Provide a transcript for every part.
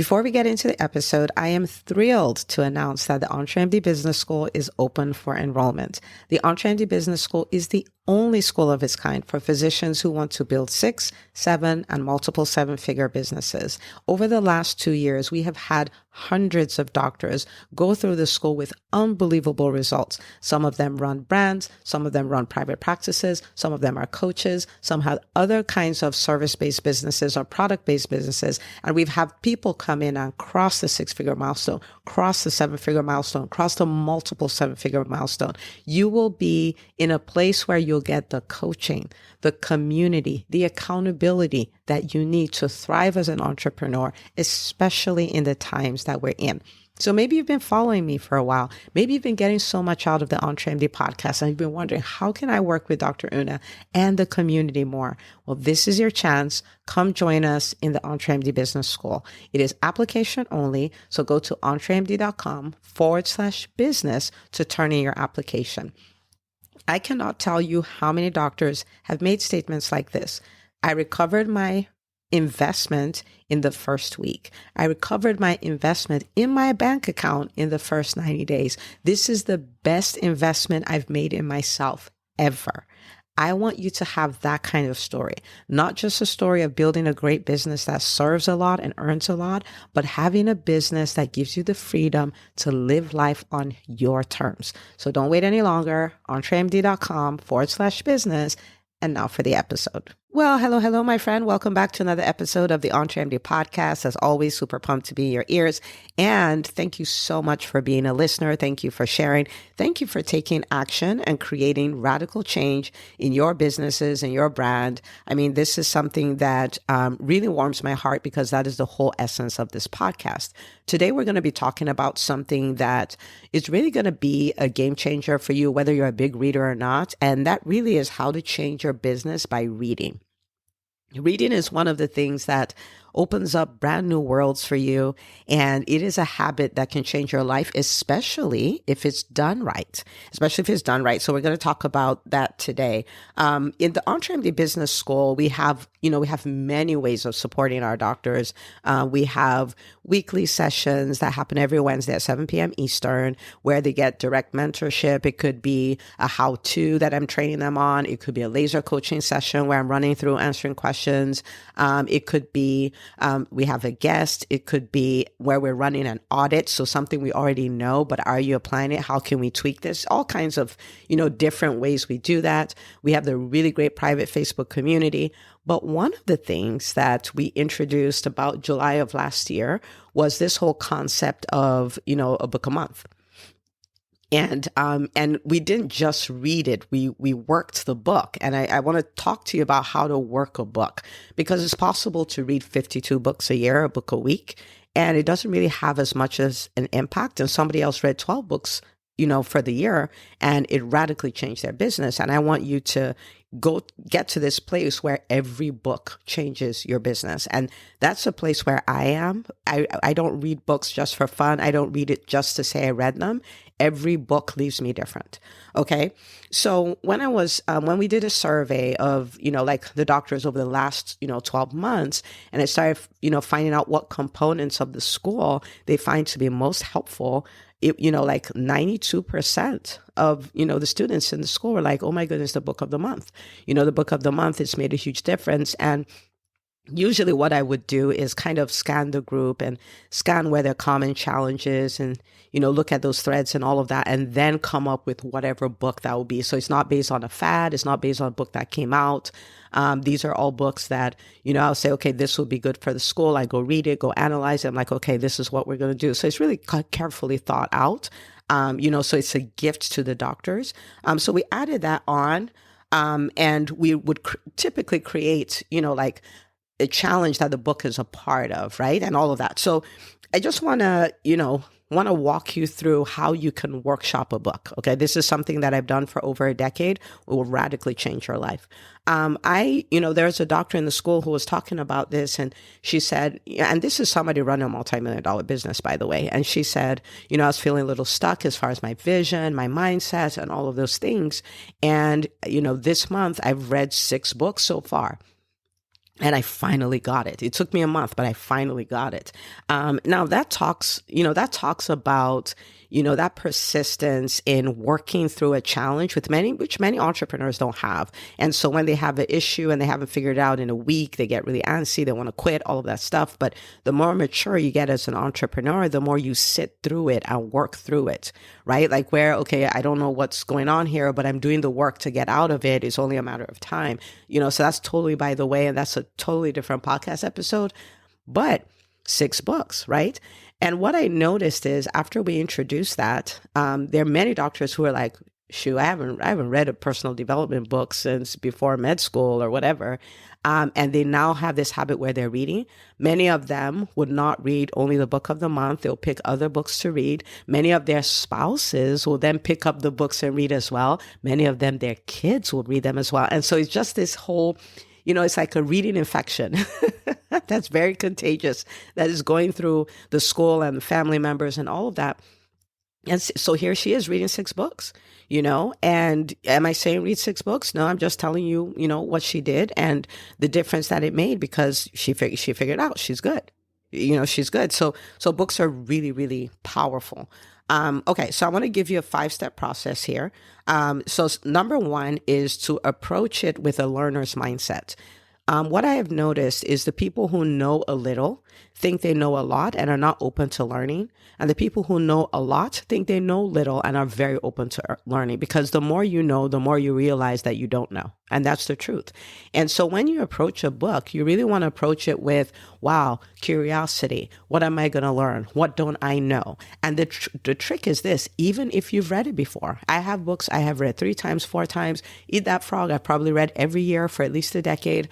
Before we get into the episode, I am thrilled to announce that the EntreMD Business School is open for enrollment. The EntreMD Business School is the only school of its kind for physicians who want to build 6, 7, and multiple 7-figure businesses. Over the last 2 years, we have had hundreds of doctors go through the school with unbelievable results. Some of them run brands, some of them run private practices, some of them are coaches, some have other kinds of service-based businesses or product-based businesses. And we've had people come in and cross the 6-figure milestone, cross the 7-figure milestone, cross the multiple 7-figure milestone. You will be in a place where you'll get the coaching, the community, the accountability that you need to thrive as an entrepreneur, especially in the times that we're in. So maybe you've been following me for a while. Maybe you've been getting so much out of the EntreMD podcast and you've been wondering, how can I work with Dr. Una and the community more? Well, this is your chance. Come join us in the EntreMD Business School. It is application only. So go to entremd.com/business to turn in your application. I cannot tell you how many doctors have made statements like this. I recovered my investment in the first week. I recovered my investment in my bank account in the first 90 days. This is the best investment I've made in myself ever. I want you to have that kind of story, not just a story of building a great business that serves a lot and earns a lot, but having a business that gives you the freedom to live life on your terms. So don't wait any longer. entremd.com/business. And now for the episode. Well, hello, my friend. Welcome back to another episode of the EntreMD podcast. As always, super pumped to be in your ears. And thank you so much for being a listener. Thank you for sharing. Thank you for taking action and creating radical change in your businesses and your brand. I mean, this is something that really warms my heart because that is the whole essence of this podcast. Today, we're going to be talking about something that is really going to be a game changer for you, whether you're a big reader or not. And that really is how to change your business by reading. Reading is one of the things that opens up brand new worlds for you. And it is a habit that can change your life, especially if it's done right, So we're going to talk about that today. In the EntreMD Business School, we have many ways of supporting our doctors. We have weekly sessions that happen every Wednesday at 7 p.m. Eastern, where they get direct mentorship. It could be a how-to that I'm training them on. It could be a laser coaching session where I'm running through answering questions. It could be we have a guest. It could be where we're running an audit. So something we already know, but are you applying it? How can we tweak this? All kinds of, different ways we do that. We have the really great private Facebook community. But one of the things that we introduced about July of last year was this whole concept of, a book a month. And we didn't just read it, we worked the book. And I want to talk to you about how to work a book, because it's possible to read 52 books a year, a book a week, and it doesn't really have as much as an impact. And somebody else read 12 books, for the year, and it radically changed their business. And I want you to get to this place where every book changes your business. And that's a place where I am. I don't read books just for fun. I don't read it just to say I read them. Every book leaves me different. Okay. So when we did a survey of, the doctors over the last, 12 months, and I started, finding out what components of the school they find to be most helpful, 92% of, the students in the school were like, oh my goodness, the book of the month. The book of the month has made a huge difference. And usually what I would do is kind of scan the group and scan where there are common challenges and, look at those threads and all of that, and then come up with whatever book that will be. So it's not based on a fad. It's not based on a book that came out. These are all books that, I'll say, okay, this will be good for the school. I go read it, go analyze it. I'm like, okay, this is what we're going to do. So it's really carefully thought out. So it's a gift to the doctors. So we added that on, and we would typically create, a challenge that the book is a part of, right? And all of that. So I just want to, walk you through how you can workshop a book. Okay. This is something that I've done for over a decade. It will radically change your life. There's a doctor in the school who was talking about this, and she said, and this is somebody running a multi-million-dollar business, by the way. And she said, I was feeling a little stuck as far as my vision, my mindset, and all of those things. And, this month I've read 6 books so far. And I finally got it. It took me a month, but I finally got it. Now that talks, that talks about, that persistence in working through a challenge which many entrepreneurs don't have. And so when they have an issue and they haven't figured it out in a week, they get really antsy, they want to quit, all of that stuff. But the more mature you get as an entrepreneur, the more you sit through it and work through it, right? Like okay, I don't know what's going on here, but I'm doing the work to get out of it. It's only a matter of time, so that's totally by the way, and that's a totally different podcast episode, but 6 books, right? And what I noticed is after we introduced that, there are many doctors who are like, shoot, I haven't read a personal development book since before med school or whatever. And they now have this habit where they're reading. Many of them would not read only the book of the month. They'll pick other books to read. Many of their spouses will then pick up the books and read as well. Many of them, their kids will read them as well. And so it's just this whole, it's like a reading infection that's very contagious, that is going through the school and the family members and all of that. And so here she is reading 6 books, and am I saying read 6 books? No, I'm just telling you, what she did and the difference that it made, because she figured out she's good. She's good. So books are really, really powerful. Okay, so I want to give you a 5-step process here. So number 1 is to approach it with a learner's mindset. What I have noticed is the people who know a little think they know a lot and are not open to learning. And the people who know a lot think they know little and are very open to learning, because the more you know, the more you realize that you don't know. And that's the truth. And so when you approach a book, you really want to approach it with, wow, curiosity. What am I going to learn? What don't I know? And the trick is this, even if you've read it before. I have books I have read 3 times, 4 times. Eat That Frog, I've probably read every year for at least a decade.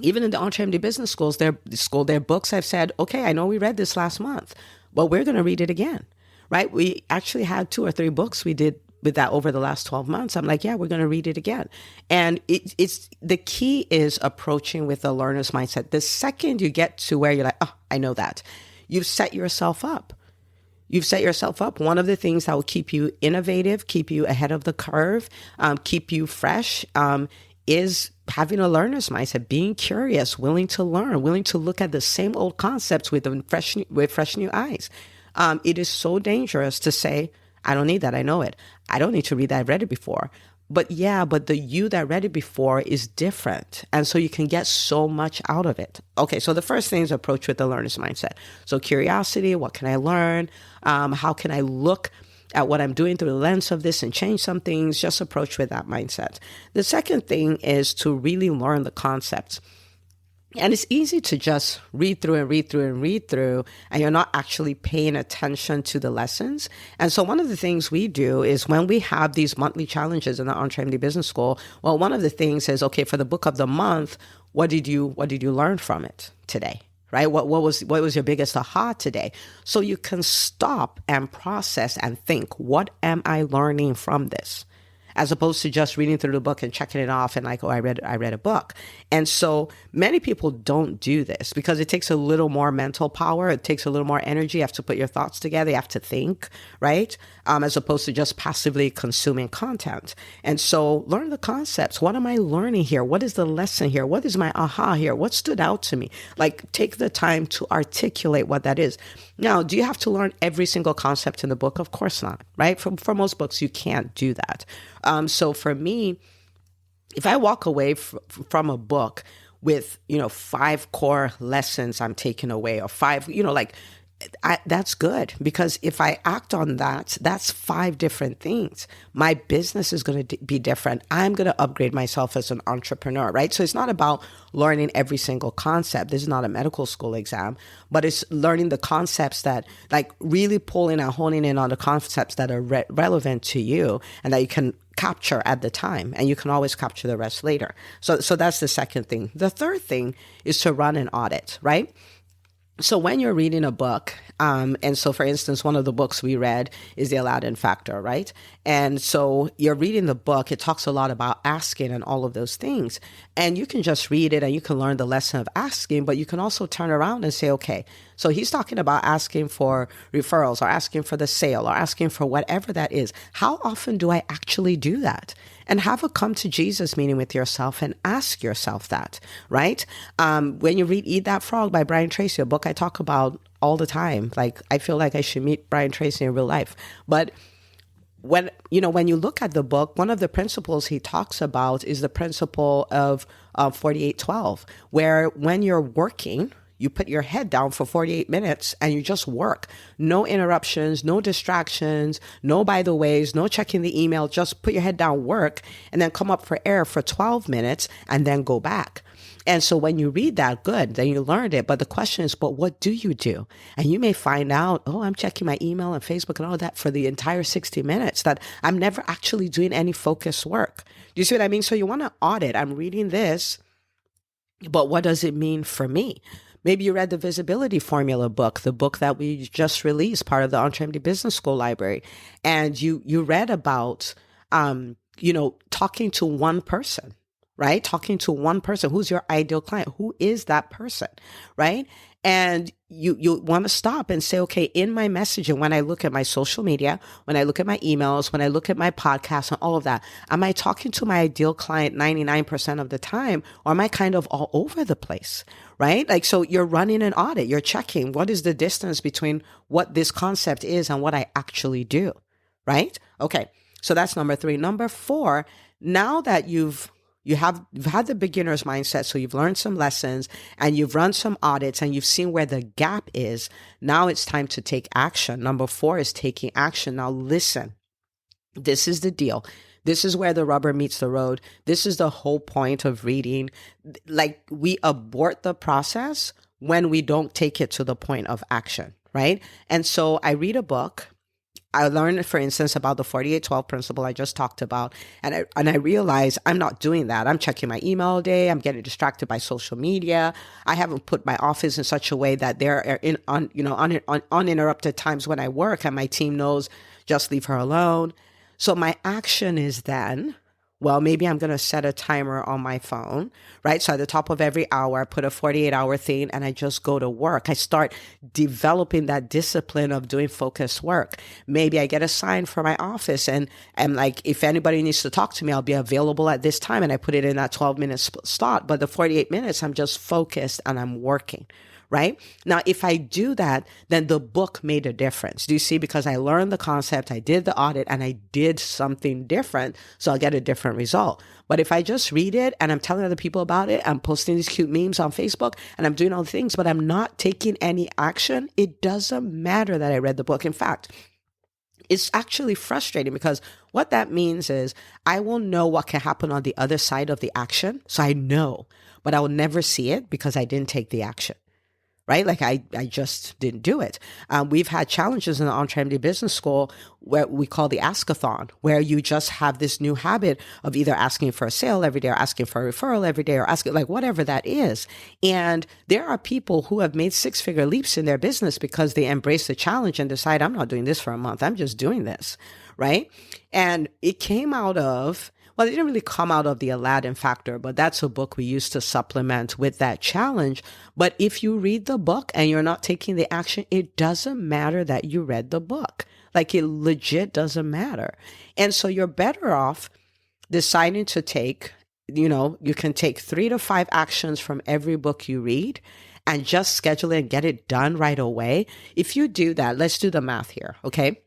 Even in the EntreMD business schools, their books, I've said, okay, I know we read this last month, but we're going to read it again, right? We actually had 2 or 3 books we did with that over the last 12 months. I'm like, yeah, we're going to read it again. And it's the key is approaching with a learner's mindset. The second you get to where you're like, oh, I know that, you've set yourself up. You've set yourself up. One of the things that will keep you innovative, keep you ahead of the curve, keep you fresh, is having a learner's mindset, being curious, willing to learn, willing to look at the same old concepts with fresh new eyes. It is so dangerous to say, I don't need that. I know it. I don't need to read that. I've read it before. But the you that read it before is different. And so you can get so much out of it. Okay, so the first thing is approach with the learner's mindset. So curiosity, what can I learn? How can I look at what I'm doing through the lens of this and change some things? Just approach with that mindset. The second thing is to really learn the concepts. And it's easy to just read through, and you're not actually paying attention to the lessons. And so one of the things we do is when we have these monthly challenges in the EntreMD Business School, well, one of the things is, okay, for the book of the month, what did you learn from it today? Right? What was your biggest aha today? So you can stop and process and think, what am I learning from this? As opposed to just reading through the book and checking it off and like, oh, I read a book. And so many people don't do this because it takes a little more mental power. It takes a little more energy. You have to put your thoughts together. You have to think, right? As opposed to just passively consuming content. And so learn the concepts. What am I learning here? What is the lesson here? What is my aha here? What stood out to me? Like, take the time to articulate what that is. Now, do you have to learn every single concept in the book? Of course not, right? For most books, you can't do that. So for me, if I walk away from a book with, 5 core lessons I'm taking away, or 5, that's good, because if I act on that, that's 5 different things. My business is going to be different. I'm going to upgrade myself as an entrepreneur, right? So it's not about learning every single concept. This is not a medical school exam, but it's learning the concepts that, like, really pulling and honing in on the concepts that are relevant to you and that you can capture at the time, and you can always capture the rest later. So that's the second thing. The third thing is to run an audit, right? So when you're reading a book, and so for instance, one of the books we read is The Aladdin Factor, right? And so you're reading the book, it talks a lot about asking and all of those things. And you can just read it and you can learn the lesson of asking, but you can also turn around and say, okay, So he's talking about asking for referrals or asking for the sale or asking for whatever that is. How often do I actually do that? And have a come to Jesus meeting with yourself and ask yourself that, right? When you read Eat That Frog by Brian Tracy, a book I talk about all the time, like I feel like I should meet Brian Tracy in real life. But when you look at the book, one of the principles he talks about is the principle of 48-12, where when you're working, you put your head down for 48 minutes and you just work. No interruptions, no distractions, no by the ways, no checking the email. Just put your head down, work, and then come up for air for 12 minutes and then go back. And so when you read that, good, then you learned it. But the question is, but what do you do? And you may find out, oh, I'm checking my email and Facebook and all that for the entire 60 minutes, that I'm never actually doing any focused work. Do you see what I mean? So you want to audit. I'm reading this, but what does it mean for me? Maybe you read the Visibility Formula book, the book that we just released, part of the EntreMD Business School library. And you read about, talking to one person, right? Talking to one person. Who's your ideal client? Who is that person, right? And you want to stop and say, okay, in my messaging, when I look at my social media, when I look at my emails, when I look at my podcasts and all of that, am I talking to my ideal client 99% of the time? Or am I kind of all over the place, right? Like, so you're running an audit, you're checking what is the distance between what this concept is and what I actually do, right? Okay. So that's number 3. Number 4, now that you've had the beginner's mindset, so you've learned some lessons and you've run some audits and you've seen where the gap is. Now it's time to take action. Number 4 is taking action. Now listen, this is the deal. This is where the rubber meets the road. This is the whole point of reading. Like, we abort the process when we don't take it to the point of action, right? And so I read a book. I learned, for instance, about the 48-12 principle I just talked about. And I realized I'm not doing that. I'm checking my email all day. I'm getting distracted by social media. I haven't put my office in such a way that there are uninterrupted times when I work and my team knows, just leave her alone. So my action is then, well, maybe I'm going to set a timer on my phone, right? So at the top of every hour, I put a 48-hour thing and I just go to work. I start developing that discipline of doing focused work. Maybe I get a sign for my office and like, if anybody needs to talk to me, I'll be available at this time. And I put it in that 12-minute slot. But the 48 minutes, I'm just focused and I'm working. Right? Now, if I do that, then the book made a difference. Do you see? Because I learned the concept, I did the audit, and I did something different, so I'll get a different result. But if I just read it and I'm telling other people about it, I'm posting these cute memes on Facebook and I'm doing all the things, but I'm not taking any action, it doesn't matter that I read the book. In fact, it's actually frustrating because what that means is I will know what can happen on the other side of the action. So I know, but I will never see it because I didn't take the action. Right? Like I just didn't do it. We've had challenges in the EntreMD Business School where we call the ask-a-thon, where you just have this new habit of either asking for a sale every day or asking for a referral every day or asking, like, whatever that is. And there are people who have made 6-figure leaps in their business because they embrace the challenge and decide, I'm not doing this for a month. I'm just doing this. Right? And it came out of, well, it didn't really come out of the Aladdin factor, but that's a book we used to supplement with that challenge. But if you read the book and you're not taking the action, it doesn't matter that you read the book. Like, it legit doesn't matter. And so you're better off deciding to take, you can take 3 to 5 actions from every book you read and just schedule it and get it done right away. If you do that, let's do the math here, okay?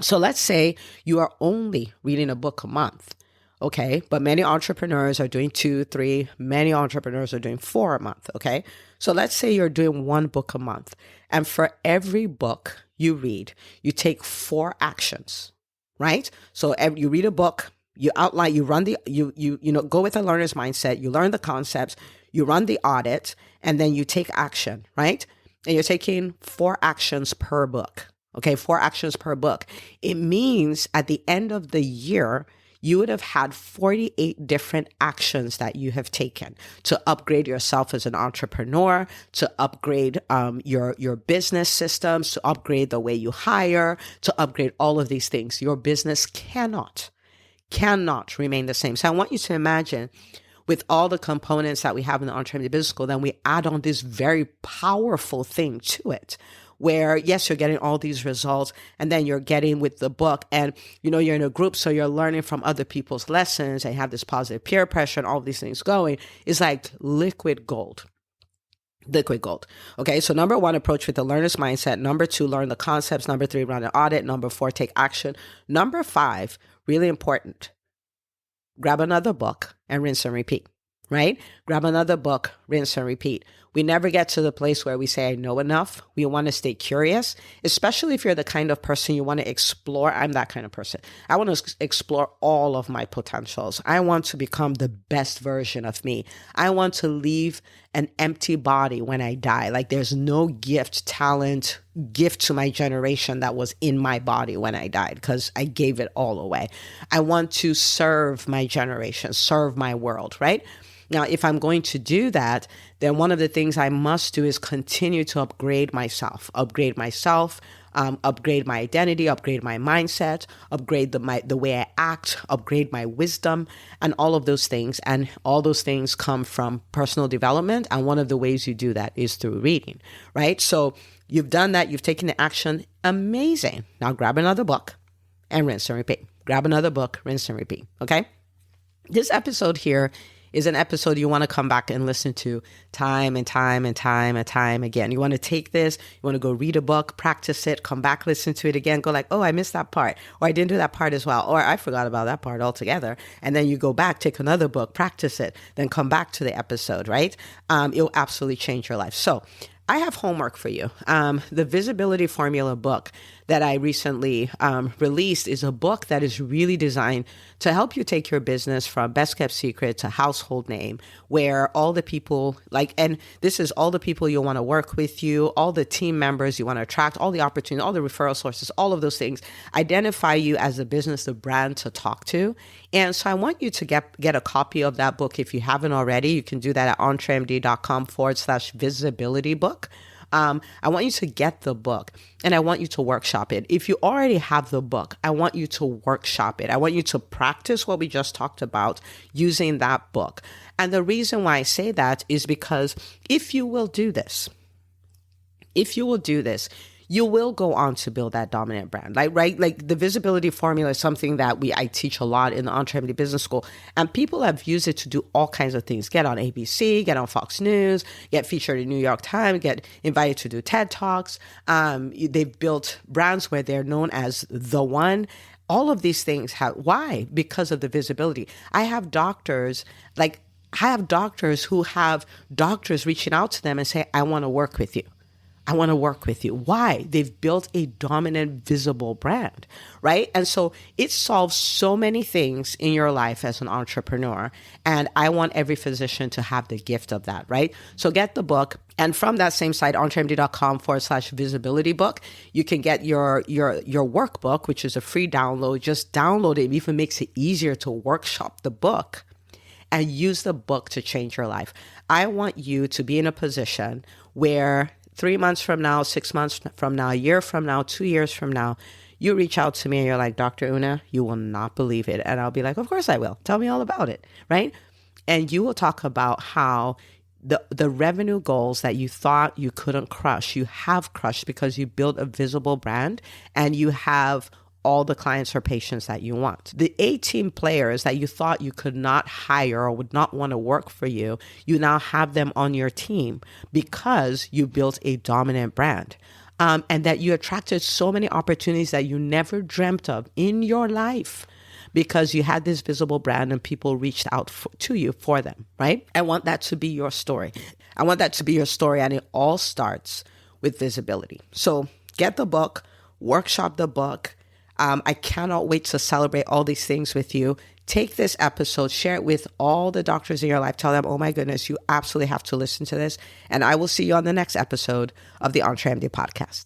So let's say you are only reading a book a month. Okay, but many entrepreneurs are doing 2, 3. Many entrepreneurs are doing 4 a month. Okay, so let's say you're doing 1 book a month, and for every book you read, you take 4 actions. Right? So you read a book, you outline, you run go with a learner's mindset. You learn the concepts, you run the audit, and then you take action. Right? And you're taking 4 actions per book. Okay, 4 actions per book. It means at the end of the year, you would have had 48 different actions that you have taken to upgrade yourself as an entrepreneur, to upgrade your business systems, to upgrade the way you hire, to upgrade all of these things. Your business cannot remain the same. So I want you to imagine with all the components that we have in the Transformative Business School, then we add on this very powerful thing to it, where yes, you're getting all these results, and then you're getting with the book, and you're in a group, so you're learning from other people's lessons, and you have this positive peer pressure and all these things going. It's like liquid gold. Liquid gold. Okay, so number 1, approach with the learner's mindset. Number 2, learn the concepts. Number 3, run an audit. Number 4, take action. Number 5, really important, grab another book and rinse and repeat, right? Grab another book, rinse and repeat. We never get to the place where we say, I know enough. We want to stay curious, especially if you're the kind of person you want to explore. I'm that kind of person. I want to explore all of my potentials. I want to become the best version of me. I want to leave an empty body when I die. Like there's no gift to my generation that was in my body when I died, because I gave it all away. I want to serve my generation, serve my world, right? Now, if I'm going to do that, then one of the things I must do is continue to upgrade myself, upgrade my identity, upgrade my mindset, upgrade the way I act, upgrade my wisdom, and all of those things. And all those things come from personal development. And one of the ways you do that is through reading, right? So you've done that. You've taken the action. Amazing. Now grab another book and rinse and repeat. Grab another book, rinse and repeat. Okay? This episode here is an episode you want to come back and listen to time and time and time and time again. You want to take this, you want to go read a book, practice it, come back, listen to it again, go like, oh, I missed that part, or I didn't do that part as well, or I forgot about that part altogether. And then you go back, take another book, practice it, then come back to the episode, right? It'll absolutely change your life. So I have homework for you. The Visibility Formula book that I recently released is a book that is really designed to help you take your business from best kept secret to household name, where all the people and this is all the people you want to work with you, all the team members you want to attract, all the opportunities, all the referral sources, all of those things, identify you as a business, the brand to talk to. And so I want you to get a copy of that book. If you haven't already, you can do that at entremd.com/visibility book. I want you to get the book and I want you to workshop it. If you already have the book, I want you to workshop it. I want you to practice what we just talked about using that book. And the reason why I say that is because if you will do this, you will go on to build that dominant brand, right? Like the visibility formula is something that I teach a lot in the Transformative Business School, and people have used it to do all kinds of things. Get on ABC, get on Fox News, get featured in New York Times, get invited to do TED Talks. They've built brands where they're known as the one. All of these things why? Because of the visibility. I have doctors who have doctors reaching out to them and say, I want to work with you. I want to work with you. Why? They've built a dominant, visible brand, right? And so it solves so many things in your life as an entrepreneur. And I want every physician to have the gift of that, right? So get the book. And from that same site, entremd.com/visibility book, you can get your workbook, which is a free download. Just download it. It even makes it easier to workshop the book and use the book to change your life. I want you to be in a position where 3 months from now, 6 months from now, a year from now, 2 years from now, you reach out to me and you're like, Dr. Una, you will not believe it. And I'll be like, of course I will. Tell me all about it, right? And you will talk about how the revenue goals that you thought you couldn't crush, you have crushed because you built a visible brand and you have all the clients or patients that you want. The 18 players that you thought you could not hire or would not want to work for you, you now have them on your team because you built a dominant brand. And that you attracted so many opportunities that you never dreamt of in your life because you had this visible brand and people reached out to you for them, right? I want that to be your story. I want that to be your story, and it all starts with visibility. So get the book, workshop the book. I cannot wait to celebrate all these things with you. Take this episode, share it with all the doctors in your life. Tell them, oh my goodness, you absolutely have to listen to this. And I will see you on the next episode of the Transformative podcast.